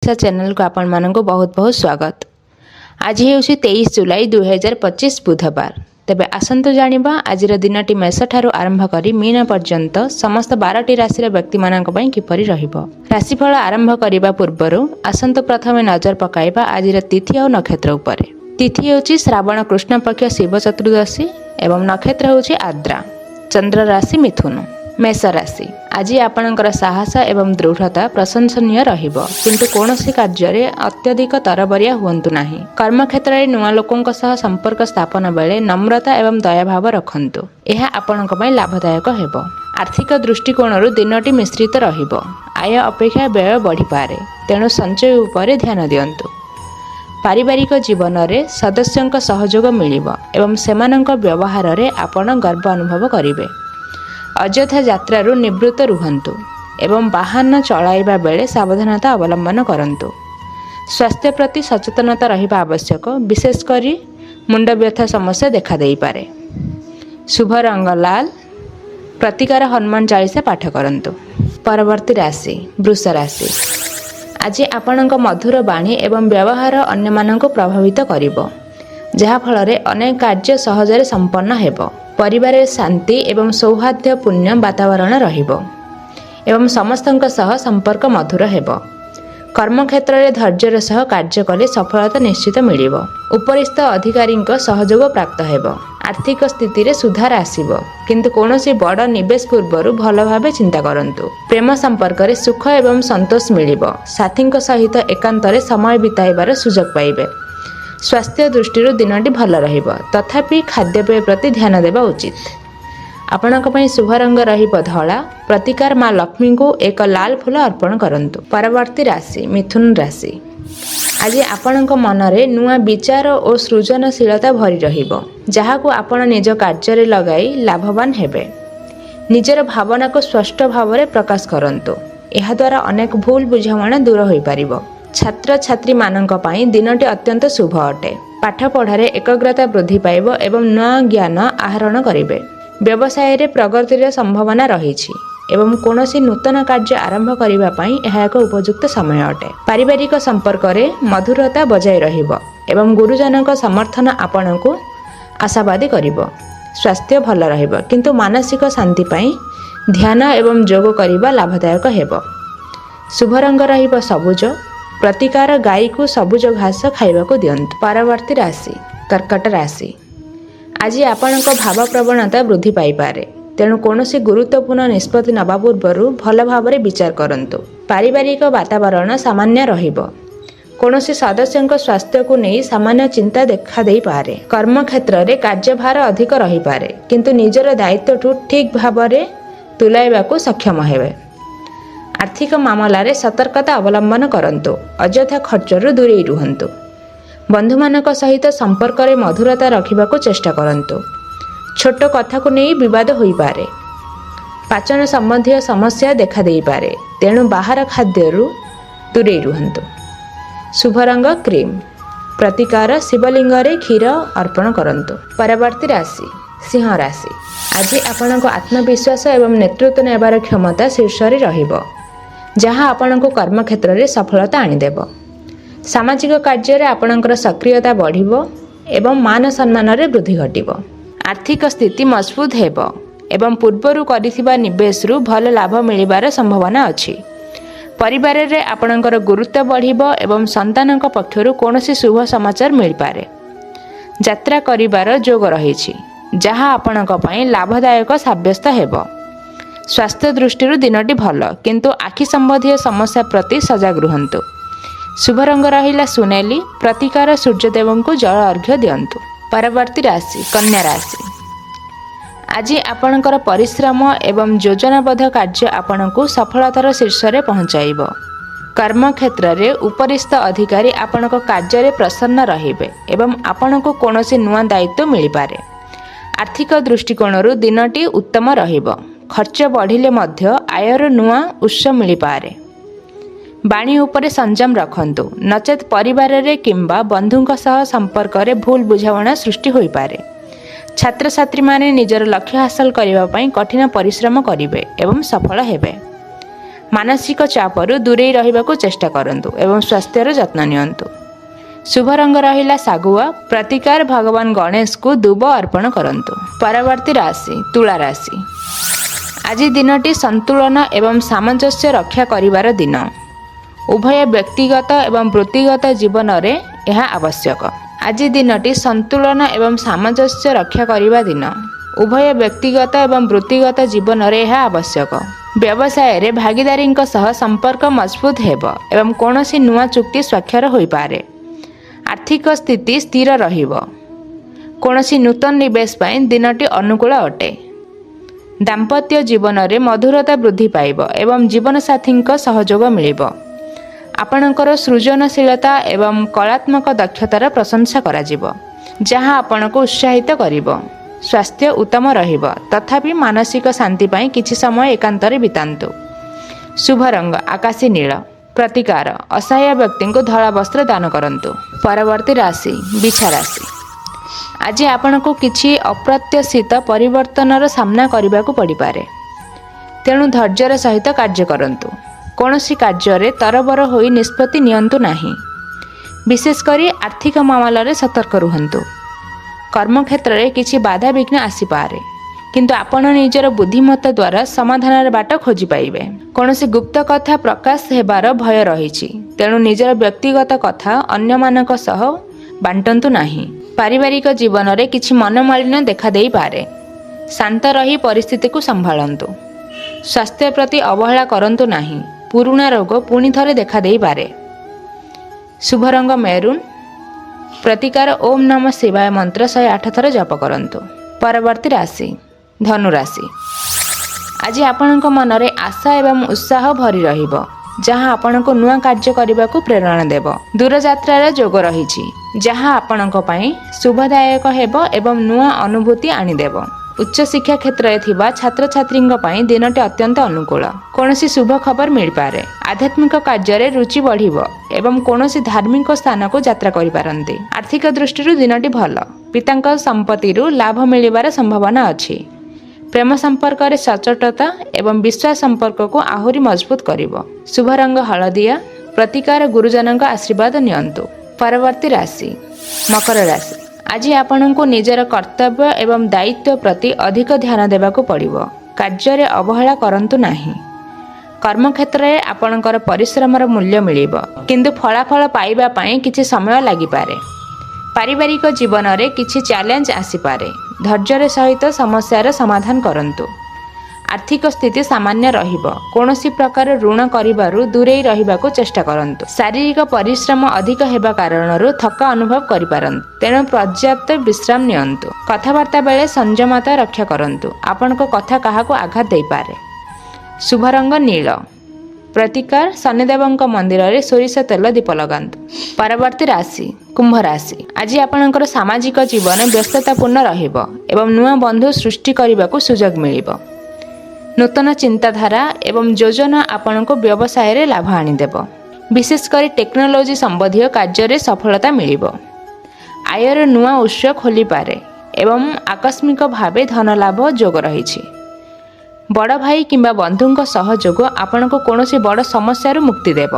Channel को आपण मानक बहुत बहुत स्वागत। आज हूँ 23 जुलाई 2025 बुधवार। तेबे आसंतु जानिबा आजिर दिनटी मेष ठारू आरंभ करी मीन पर्यंत समस्त 12टी राशि व्यक्ति मानक पई किपरि रहिबो। राशिफल आरंभ करिबा पूर्वरु आसंतु प्रथमे नजर पकाइबा आजिर तिथि और नक्षत्र उपरे। तिथि होची श्रावण कृष्ण पक्ष शिव चतुर्दशी एवं नक्षत्र होची आद्रा। चंद्र राशि मिथुन। मेष राशि आज आपणकर साहस एवं दृढ़ता प्रशंसनीय रहिबो, किंतु कौनसी कार्य अत्यधिक तरबरिया हुंतु नाही। कर्म क्षेत्र में नुआ लोकों सह संपर्क स्थापन बेले नम्रता एवं दयाभाव रखंतु, यह आपणक पई लाभदायक हेबो। आर्थिक दृष्टिकोण दिनटी मिश्रित रहिबो। आय अपेक्षा व्यय बढ़ी पारे, तेणु संचय उपरे ध्यान दियंतु। पारिवारिक जीवन में सदस्यों सहयोग मिलिबो एवं सेमानंक व्यवहार रे आपण गर्व अनुभव करिवे। अଯଥା यात्रारू निवृत्त रुहंतु एवं वाहन चलाइबा बेले सावधानता अवलंबन करंतु। स्वास्थ्य प्रति सचेतनता रहिबा आवश्यक, विशेषकर मुंड व्यथा समस्या देखा देई पारे। शुभ रंग लाल। प्रतिकार हनुमान चालीसा पाठ करंतु। परवर्ती राशि वृष राशि आज आपणक मधुर बाणी एवं व्यवहार अन्य मानक प्रभावित करिवो, जहा फल अनेक कार्य सहजरे संपन्न हेबो। परिवार शांति एवं सौहार्दपूर्ण वातावरण रहिबो एवं समस्तଙ୍କ सह संपर्क मधुर हेबो। कर्म क्षेत्र में धैर्यर सह कार्य कले सफलता निश्चित मिलिबो। उपरिस्थ अधिकारी सहयोग प्राप्त हेबो। आर्थिक स्थिति रे सुधार आसिबो, किंतु कोनोसी बड़ निवेश पूर्वरु भल भाबे चिंता करंतु। प्रेम संपर्क रे सुख एवं संतोष मिलिबो। साथीଙ୍କ सहित एकांत रे समय बिताइबार सुযোଗ पाइबे। स्वास्थ्य दृष्टि दिनटी भल रहिबो, तथापि खाद्यपेय प्रति ध्यान देवा उचित। आपणक पई शुभ रंग रहिबो धला। प्रतिकार माँ लक्ष्मी को एक लाल फूल अर्पण करंतु। परवर्ती राशि मिथुन राशि आज आपणक मन रे नुआ विचार और सृजनशीलता भरी रहिबो, जहा को आपण निज कार्य रे लगाई लाभवान हेबे। निजर भावना को स्पष्ट भाव में प्रकाश करंतु, एहा द्वारा अनेक भूल बुझामणा दूर होई पारिबो। छात्र छात्री मानक पई दिनटी अत्यंत शुभ अटे। पाठ पढ़ारे एकाग्रता वृद्धि पाइबो एवं नया ज्ञान आहरण करिवे। व्यवसाय रे प्रगतिर संभावना रहिछि एवं कोनोसी नूतन कार्य आरंभ करिबा पई एहा एक उपयुक्त समय अटे। पारिवारिक संपर्क रे मधुरता बजाय रहिबो एवं गुरुजनक समर्थन आपणको आशावादी करिबो। स्वास्थ्य भल रहिबो, किंतु मानसिक शांति पई ध्यान एवं योग करिबा लाभदायक हेबो। शुभ रंग रहिबो सबुज। प्रतिकार गाई को सबुज घास खाइबा को दियंतु। परवर्ती राशि कर्कट राशि आज आपणक भाव प्रवणता वृद्धि पाई पारे, तेणु कौनसी गुरुत्वपूर्ण निष्पत्ति नबा पूर्वरु भल भावरे विचार करंतु। पारिवारिक वातावरण सामान्य रहिबो। कौनसी सदस्यଙ୍କ स्वास्थ्य को नहीं सामान्य चिंता देखा देई पारे। कर्म क्षेत्र रे कार्यभार अधिक रही पारे, किंतु निजर दायित्व ठीक भावरे तुलाइबा को सक्षम हेबे। आर्थिक मामला रे सतर्कता अवलंबन करंतु। अଯଥା खर्चरु दूरे रुहंतु। बंधुमानक सहित संपर्क रे मधुरता रखिबाको चेष्टा करंतु। छोट कथा को नहीं विवाद होई पारे। पाचन संबंधी समस्या देखा देई पारे, तेणु बाहर खाद्यरु दूरे रुहंतु। शुभ रंग क्रीम। प्रतिकार शिवलिंग रे क्षीर अर्पण करंतु। परवर्ती राशि सिंह राशि आज आपणको आत्मविश्वास एवं नेतृत्व नेबार क्षमता शीर्ष रे रहिबो, जहाँ आपणको कर्म क्षेत्र में सफलता आनीदेव। सामाजिक कार्य रे आपणकर सक्रियता बढ़िबो एवं मान सम्मान रे वृद्धि घटिबो। आर्थिक स्थिति मजबूत हेबो एवं पूर्वरु करिथिबा निवेश रु भल लाभ मिलिबार संभावना अछि। परिवार रे आपणकर गुरुत्व बढ़िबो एवं संतानक पक्षरु कोनोसी शुभ समाचार मिल पारे। यात्रा करिबार जोग रहिछि, जहाँ आपणक पई लाभदायक साब्यस्त हेबो। स्वास्थ्य दृष्टि दिनटी भल, किंतु आखि संबंधी समस्या प्रति सजग रुहंतु। शुभ रंग रहिला सुनेली। प्रतिकार सूर्यदेव को जल अर्घ्य दियंतु। परवर्ती राशि कन्या राशि आज आपणकर परिश्रम एवं योजनाबद्ध कार्य आपणको सफलतार शीर्ष रे पहुंचाइबो। कर्म क्षेत्र रे उपरिस्थ अधिकारी आपणक कार्य रे प्रसन्न रहिबे एवं आपणको कोनोसी नुआ दायित्व मिल पारे। आर्थिक दृष्टिकोण दिनटी उत्तम रहिबो। खर्च बढ़िले मध्य आयर नुआ उत्स मिल पारे। बाणी उपरे संयम रखंतु, नचेत परिवार रे किंबा बंधुଙ୍କ सह संपर्क रे भूल बुझामणा सृष्टि होई पारे। छात्र छात्री माने निजर लक्ष्य हासिल करबा पई कठिन परिश्रम करिवे एवं सफल हेबे। ମାନସିକ ଚାପରୁ ଦୂରେଇ ରହିବାକୁ ଚେଷ୍ଟା କରନ୍ତୁ ଏବଂ ସ୍ୱାସ୍ଥ୍ୟର ଯତ୍ନ ନିଅନ୍ତୁ। शुभ रंग रहिला सागुआ। प्रतिकार भगवान गणेश को दुब अर्पण करंतु। परवर्ती राशि तुला राशि। आज दिनटी संतुलन एवं सामंजस्य रक्षा करिवार दिन। उभय व्यक्तिगत एवं वृत्तिगत जीवन में यह आवश्यक। आज दिनटी संतुलन एवं सामंजस्य रक्षा करिवा दिन। उभय व्यक्तिगत एवं वृत्तिगत जीवन में यह आवश्यक। व्यवसाय रे भागीदारी सह संपर्क मजबूत हेबो एवं कोनोसी नुआ चुक्ति स्वाक्षर होई पारे। आर्थिक स्थिति स्थिर रहिबो। कोनोसी नूतन निवेश पाई दिनटी अनुकूल अटे। दाम्पत्य जीवन में मधुरता वृद्धि पाइब एवं जीवनसाथी सहयोग मिलिब। आपणकर सृजनशीलता एवं कलात्मक दक्षतार प्रशंसा कराजिबो, जहाँ आपणको उत्साहित करिबो। स्वास्थ्य उत्तम रहिब, तथापि मानसिक शांति पाई किछि समय एकांतरे बितांतु। शुभ रंग आकाशी नील। प्रतिकार असहाय व्यक्ति को धला वस्त्र दान करंतु। परवर्ती राशि बिछा राशि। आज आपनको किछि अप्रत्याशित परिवर्तनर सामना करने को पड़ पारे, तेणु धैर्यर सहित कार्य करंतु। कौनसी कार्य तरबर होई निष्पत्ति नियंतु नाही। विशेषकर आर्थिक मामला रे सतर्क रुहंतु। कर्मक्षेत्र में किछि बाधा विघ्न आसीपारे, किंतु आपण निजर बुद्धिमत्ता द्वारा समाधान बाट खोजी पाइबे। कौनसी गुप्त कथा प्रकाश हेबार भय रही, तेणु निजर व्यक्तिगत कथा अन्य मानक सह बांटंतु नाही। पारिवारिक जीवन में किछि मनमालिन्य देखा देई पारे, शांत रही परिस्थिति को संभालंतु। स्वास्थ्य प्रति अवहेला करंतु नाही, पुरुणा रोग पुणी थरे देखा देई पारे। शुभ रंग मेरून। प्रतिकार ओम नमः शिवाय मंत्र 108 थर जप करंतु। परवर्ती राशि धनु राशि। आज आपणक मन रे आशा एवं उत्साह भरी रहिबो, जहाँ आपणको नुआ कार्य करने को प्रेरणा देव। दूर यात्रार जोग रही, जहाँ आपणक पई शुभदायक हेबो एवं नुआ अनुभूति आनीदेव। उच्च शिक्षा क्षेत्र में थिबा छात्र छात्री दिनटी अत्यंत अनुकूल। कौनसी शुभ खबर मिल पारे। आध्यात्मिक कार्य रुचि बढ़िबो एवं कौनसी धार्मिक स्थान को यात्रा करि पारंती। आर्थिक दृष्टि दिनटी भल। पितांक संपत्ति लाभ मिलिबार संभावना अछि। प्रेम संपर्क रे सचोटता एवं विश्वास संपर्क को आहुरी मजबूत करिबो। शुभ रंग हलदिया। प्रतिकार गुरुजनक आशीर्वाद नियंतु। परवर्ती राशि मकर राशि। आज आपनको निजर कर्तव्य एवं दायित्व प्रति अधिक ध्यान देबाको पड़िबो। कार्य रे अवहेला करंतु नाही। कर्मक्षेत्र में आपणकर परिश्रमर मूल्य मिलिबो, किंतु फलाफल पाइबा पई किछि समय लागि पारे। पारिवारिक जीवन में किछि चैलेंज आसीपारे। धैर्यर सहित समस्यार समाधान करंतु। आर्थिक स्थिति सामान्य रहिबो। कौनसी प्रकार ऋण करिबारु दूरेई रहिबाको चेष्टा करंतु। शारीरिक परिश्रम अधिक हेबा कारणरू थका अनुभव करिपारंतु, तेणु पर्याप्त विश्राम नियंतु। कथाबार्ता बेले संयमता रक्षा करंतु। आपनको कथा काहाको आघात देई पारे। शुभ रंग नील। प्रतिकार शनिदेवଙ୍କ मंदिर सोरिष तेल दीप लगांतु। परवर्ती राशि कुंभ राशि। आज आपणकर सामाजिक जीवन व्यस्ततापूर्ण रहिबो एवं नुआ बंधु सृष्टि करने सुजोग मिलिबो। नूतन चिंताधारा एवं योजना आपणको व्यवसाय रे लाभ आनीदेव। विशेषकर टेक्नोलोजी संबंधी कार्य रे सफलता मिलिबो। आयर नुआ उत्स खोली पारे एवं आकस्मिक भावे धन लाभ जोग रही। बड़ भाई किंबा बंधुंक सहयोग आपणको कौनसी बड़ समस्या मुक्ति देव।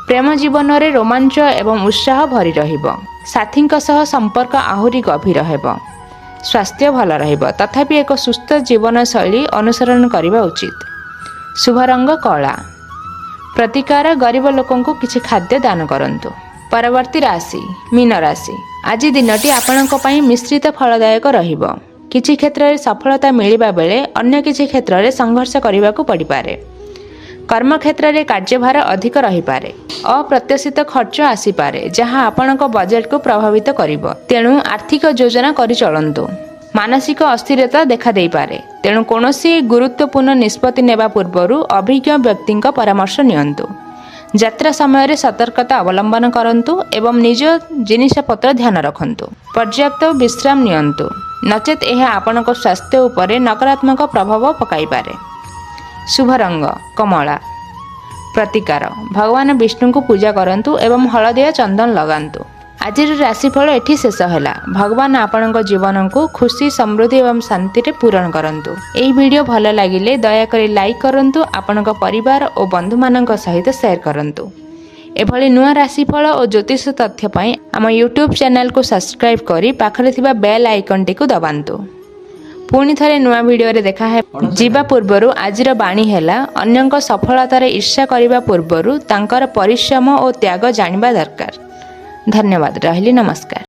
प्रेम जीवन में रोमांच एवं उत्साह भरी रहिबो। साथींक सह संपर्क आहुरी गभीर हेबो। स्वास्थ्य भल रहिबो, तथापि एक सुस्थ जीवन शैली अनुसरण करने उचित। शुभ रंग कला। प्रतिकार गरीब लोकों को किछि खाद्य दान करंतु। परवर्ती राशि मीन राशि। आज दिनटी आपणक पई मिश्रित फलदायक रहिबो। किछि क्षेत्र में सफलता मिलिबा बेले अन्य किछि क्षेत्र में संघर्ष करने को पड़ पारे। कर्मक्षेत्र में कार्यभार अधिक रही पारे। अप्रत्याशित खर्च आसीपारे, जहाँ आपणक बजेट को प्रभावित करिबो, तेणु आर्थिक योजना करि चलंतु। मानसिक अस्थिरता देखा देई पारे, तेणु कौनसी गुरुत्वपूर्ण निष्पत्ति नेबा पूर्वरु अभिज्ञ व्यक्ति परामर्श नियंतु। यात्रा समय रे सतर्कता अवलंबन करंतु एवं निज जिनिसपत्र ध्यान रखंतु। पर्याप्त विश्राम नियंतु, नचेत यह आपणक स्वास्थ्य उपरे नकारात्मक प्रभाव पकाई पारे। शुभ रंग कमला। प्रतिकार भगवान विष्णु को पूजा करंतु एवं हलदिया चंदन लगांतु। ଆଜିର ରାଶିଫଳ ଏଠି ଶେଷ ହେଲା। ଭଗବାନ ଆପଣଙ୍କ ଜୀବନକୁ ଖୁସି ସମୃଦ୍ଧି ଏବଂ ଶାନ୍ତିରେ ପୂରଣ କରନ୍ତୁ। ଏହି ଭିଡ଼ିଓ ଭଲ ଲାଗିଲେ ଦୟାକରି ଲାଇକ୍ କରନ୍ତୁ, ଆପଣଙ୍କ ପରିବାର ଓ ବନ୍ଧୁମାନଙ୍କ ସହିତ ସେୟାର କରନ୍ତୁ। ଏଭଳି ନୂଆ ରାଶିଫଳ ଓ ଜ୍ୟୋତିଷ ତଥ୍ୟ ପାଇଁ ଆମ ୟୁଟ୍ୟୁବ୍ ଚ୍ୟାନେଲକୁ ସବସ୍କ୍ରାଇବ୍ କରି ପାଖରେ ଥିବା ବେଲ୍ ଆଇକନ୍ଟିକୁ ଦବାନ୍ତୁ। ପୁଣି ଥରେ ନୂଆ ଭିଡ଼ିଓରେ ଦେଖା ଯିବା ପୂର୍ବରୁ ଆଜିର ବାଣୀ ହେଲା, ଅନ୍ୟଙ୍କ ସଫଳତାରେ ଈର୍ଷା କରିବା ପୂର୍ବରୁ ତାଙ୍କର ପରିଶ୍ରମ ଓ ତ୍ୟାଗ ଜାଣିବା ଦରକାର। ଧନ୍ୟବାଦ। ରହିଲି, ନମସ୍କାର।